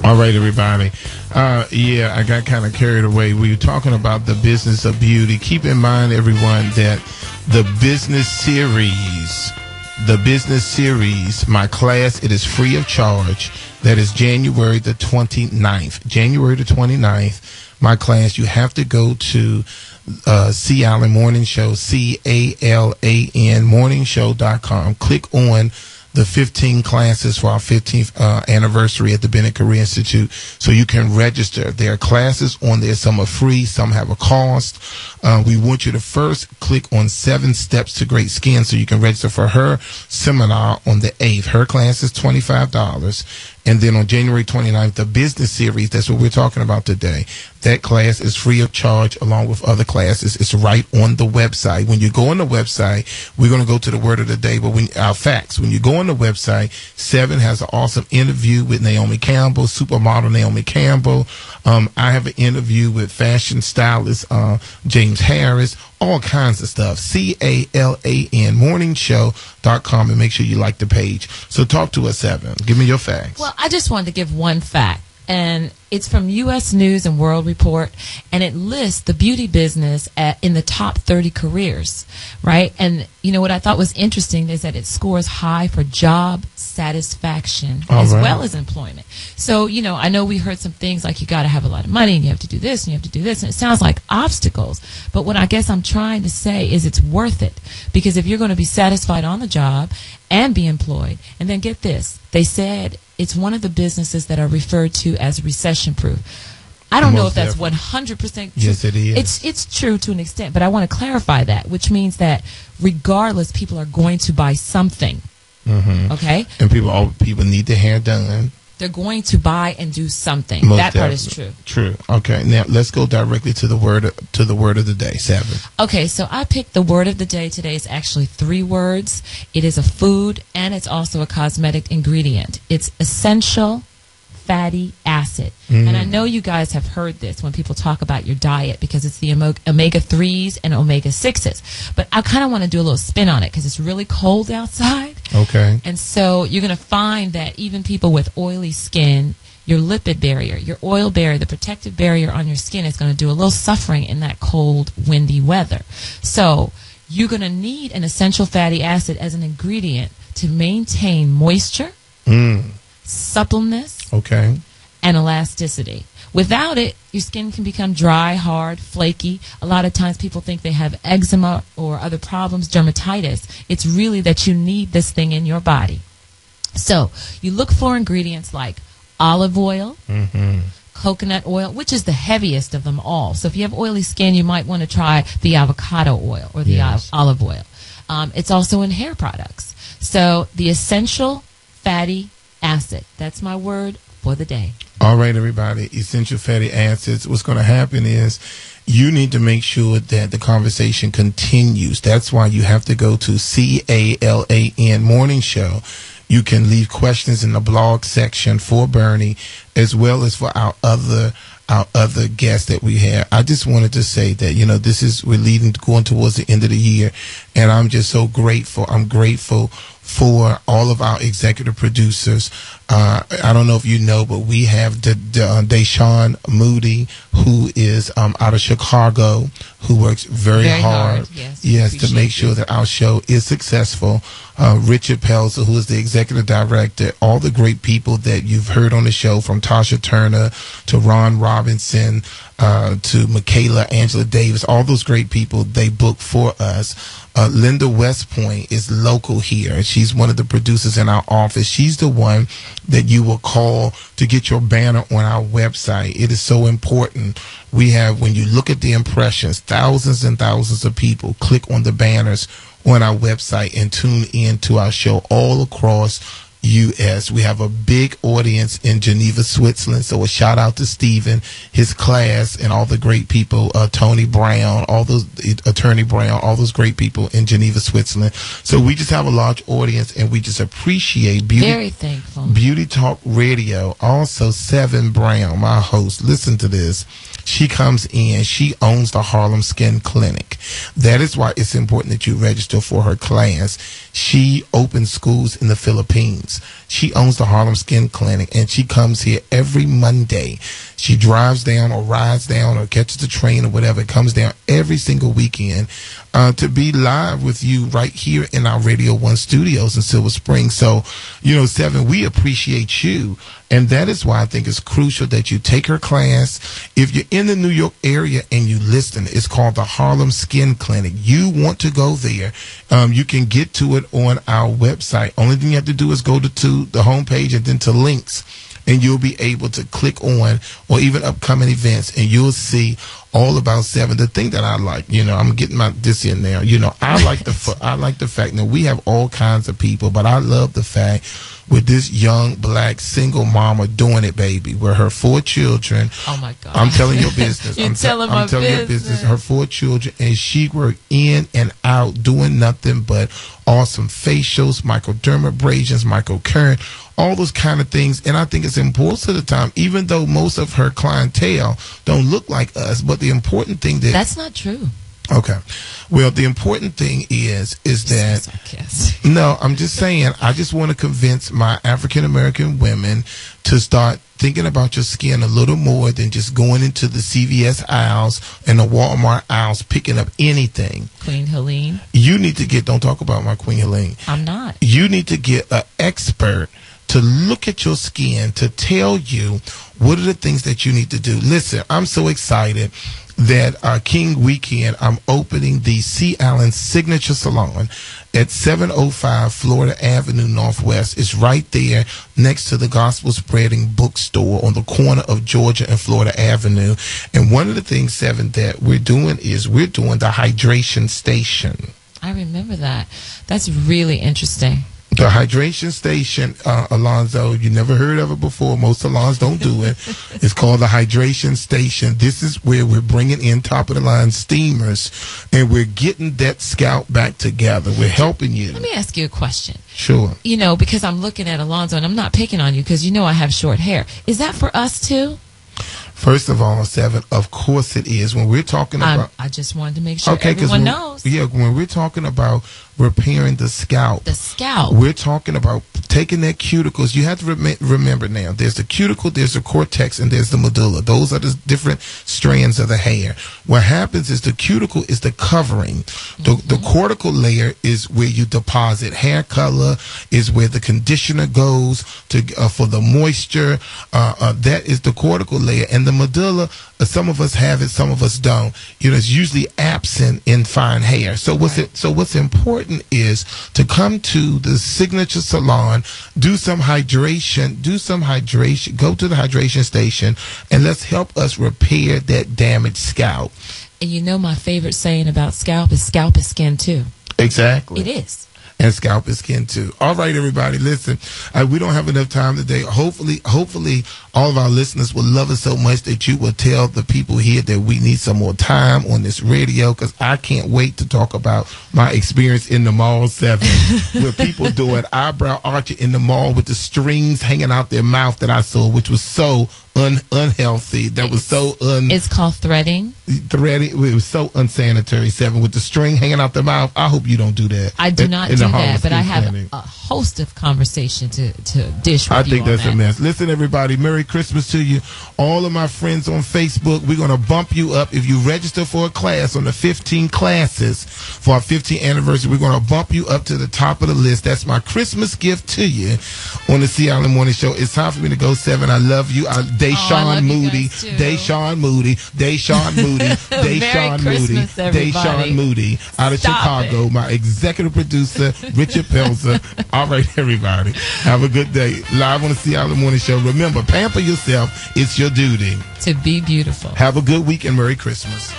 All right, everybody. Yeah, I got kind of carried away. We were talking about the business of beauty. Keep in mind, everyone, that the business series, my class, it is free of charge. That is January the 29th. January the 29th, my class, you have to go to C. Allen Morning Show, CALAN morningshow.com. Click on the 15 classes for our 15th anniversary at the Bennett Career Institute, so you can register. There are classes on there. Some are free, some have a cost. We want you to first click on 7 Steps to Great Skin so you can register for her seminar on the 8th. Her class is $25. And then on January 29th, the business series, that's what we're talking about today. That class is free of charge along with other classes. It's right on the website. When you go on the website, we're going to go to the word of the day, but our facts. When you go on the website, 7 has an awesome interview with Naomi Campbell, supermodel Naomi Campbell. I have an interview with fashion stylist James Harris, all kinds of stuff. CALAN morningshow.com, and make sure you like the page. So talk to us, 7. Give me your facts. Well, I just wanted to give one fact, and it's from U.S. News and World Report, and it lists the beauty business in the top 30 careers, right? And, you know, what I thought was interesting is that it scores high for job satisfaction as well as employment. So, you know, I know we heard some things like you got to have a lot of money and you have to do this and you have to do this, and it sounds like obstacles. But what I guess I'm trying to say is it's worth it, because if you're going to be satisfied on the job and be employed, and then get this, they said it's one of the businesses that are referred to as recession-proof. I don't know if that's 100% true. Yes, it is. It's true to an extent, but I want to clarify that, which means that regardless, people are going to buy something. Mm-hmm. Okay? And people need their hair done. They're going to buy and do something. That part is true. True. Okay. Now let's go directly to the word of the day. 7. Okay. So I picked the word of the day today. It's actually 3 words. It is a food and it's also a cosmetic ingredient. It's essential fatty acid. And I know you guys have heard this when people talk about your diet, because it's the omega-3s and omega-6s. But I kind of want to do a little spin on it because it's really cold outside. Okay. And so you're going to find that even people with oily skin, your lipid barrier, your oil barrier, the protective barrier on your skin is going to do a little suffering in that cold, windy weather. So you're going to need an essential fatty acid as an ingredient to maintain moisture, suppleness, and elasticity. Without it, your skin can become dry, hard, flaky. A lot of times people think they have eczema or other problems, dermatitis. It's really that you need this thing in your body. So you look for ingredients like olive oil, coconut oil, which is the heaviest of them all. So if you have oily skin, you might want to try the avocado oil or the olive oil. It's also in hair products. So the essential fatty acid. That's my word for the day. All right, everybody. Essential fatty acids. What's going to happen is you need to make sure that the conversation continues. That's why you have to go to CALAN Morning Show. You can leave questions in the blog section for Bernie, as well as for our other guests that we have. I just wanted to say that, you know, we're going towards the end of the year, and I'm just so grateful. I'm grateful for all of our executive producers. I don't know if you know, but we have Deshaun Moody, who is out of Chicago, who works very hard. Yes, to make sure that our show is successful. Richard Pelzer, who is the executive director. All the great people that you've heard on the show, from Tasha Turner to Ron Robinson to Michaela Angela Davis, all those great people, they book for us. Linda West Point is local here. She's one of the producers in our office. She's the one that you will call to get your banner on our website. It is so important. We have, when you look at the impressions, thousands and thousands of people click on the banners on our website and tune in to our show all across U.S. We have a big audience in Geneva, Switzerland. So a shout out to Stephen, his class, and all the great people, Tony Brown, Attorney Brown, all those great people in Geneva, Switzerland. So we just have a large audience, and we just appreciate Very thankful. Beauty Talk Radio. Also, 7 Brown, my host. Listen to this. She comes in. She owns the Harlem Skin Clinic. That is why it's important that you register for her class. She opens schools in the Philippines. She owns the Harlem Skin Clinic, and she comes here every Monday. She drives down or rides down or catches the train or whatever, comes down every single weekend to be live with you right here in our Radio 1 studios in Silver Spring. So, Seven, we appreciate you. And that is why I think it's crucial that you take her class. If you're in the New York area and you listen, it's called the Harlem Skin Clinic. You want to go there. You can get to it on our website. Only thing you have to do is go to the homepage and then to links. And you'll be able to click on or even upcoming events, and you'll see all about Seven. The thing that I like, I'm getting this in there. I like the fact that we have all kinds of people, but I love the fact with this young black single mama doing it, baby, with her 4 children. Oh my God! I'm telling your business. I'm telling your business. Her 4 children, and she worked in and out doing nothing but awesome facials, microdermabrasions, microcurrent, all those kind of things. And I think it's important to the time, even though most of her clientele don't look like us, but the important thing that's not true. Okay. Well, the important thing is that, no, I'm just saying, I just want to convince my African American women to start thinking about your skin a little more than just going into the CVS aisles and the Walmart aisles picking up anything. Queen Helene. You need to don't talk about my Queen Helene. I'm not. You need to get an expert to look at your skin, to tell you what are the things that you need to do. Listen, I'm so excited that King Weekend, I'm opening the C. Allen Signature Salon at 705 Florida Avenue Northwest. It's right there next to the Gospel Spreading Bookstore on the corner of Georgia and Florida Avenue. And one of the things, Seven, that we're doing the hydration station. I remember that. That's really interesting. The hydration station, Alonzo, you never heard of it before. Most salons don't do it. It's called the hydration station. This is where we're bringing in top-of-the-line steamers, and we're getting that scalp back together. We're helping you. Let me ask you a question. Sure. Because I'm looking at Alonzo, and I'm not picking on you because I have short hair. Is that for us, too? First of all, Seven, of course it is. When we're talking about... I just wanted to make sure everyone knows. Yeah, when we're talking about repairing the scalp. We're talking about taking that cuticles. You have to remember now, there's the cuticle, there's the cortex, and there's the medulla. Those are the different strands of the hair. What happens is the cuticle is the covering. The cortical layer is where you deposit hair color, is where the conditioner goes to for the moisture. That is the cortical layer. And the medulla, some of us have it, some of us don't. It's usually absent in fine hair. So what's important is to come to the Signature Salon, do some hydration, go to the hydration station, and let's help us repair that damaged scalp. And my favorite saying about scalp is skin too. Exactly. It is. And scalp is skin too. All right, everybody, listen. We don't have enough time today. Hopefully, all of our listeners will love us so much that you will tell the people here that we need some more time on this radio, because I can't wait to talk about my experience in the mall, Seven, where people doing eyebrow arching in the mall with the strings hanging out their mouth that I saw, which was so unhealthy. It's called threading. It was so unsanitary, Seven, with the string hanging out the mouth. I hope you don't do that. I do not do that, but I have a host of conversation to dish with you. I think that's a mess. Listen, everybody, Merry Christmas to you. All of my friends on Facebook, we're going to bump you up. If you register for a class on the 15 classes for our 15th anniversary, we're going to bump you up to the top of the list. That's my Christmas gift to you on the C. Allen Morning Show. It's time for me to go, Seven. I love you. Deshaun Moody, out of Chicago. My executive producer, Richard Pelzer. All right, everybody. Have a good day. Live on the C. Allen Morning Show. Remember, pamper yourself. It's your duty to be beautiful. Have a good week and Merry Christmas.